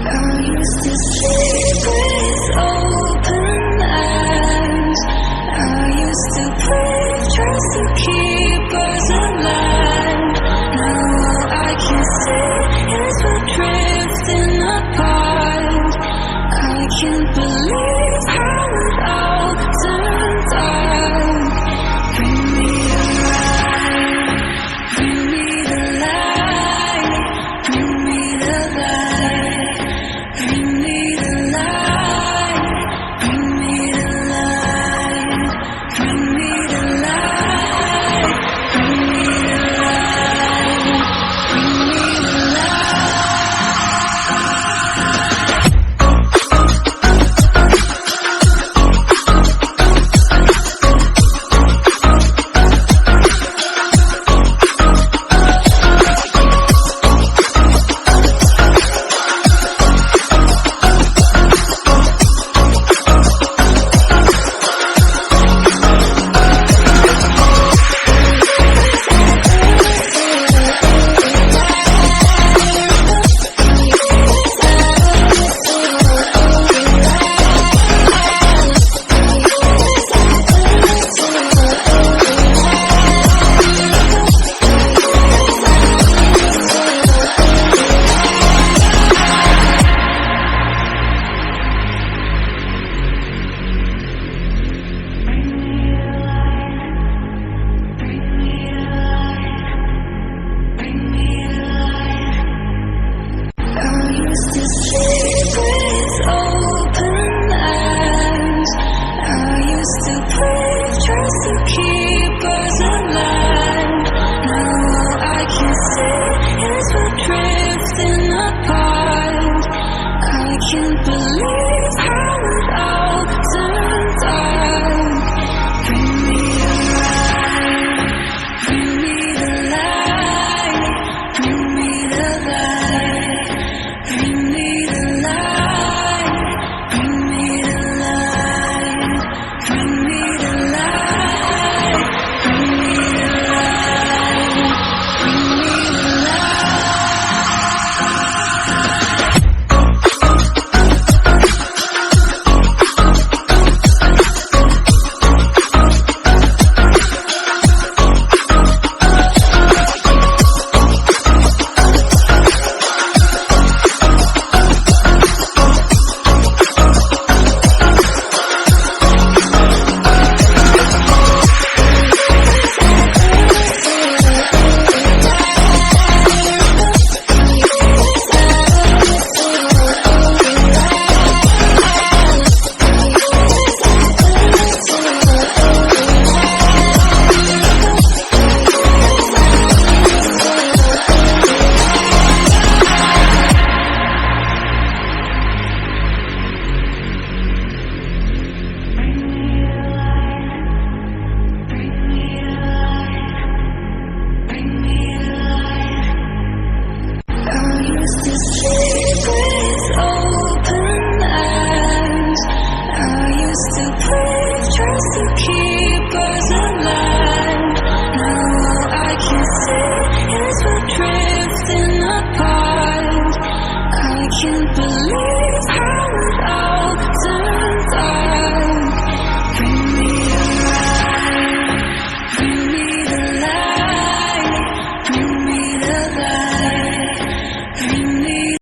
I used to sleep with open eyes. I used to breathe just to keep us alive. Now all I can see is we're drifting apart. I can't believe how it all turned out. Bring me the light, bring me the light, bring me the light, bring me the light, bring me the light, bring me the light, bring me the light, bring me the light. I used to sleep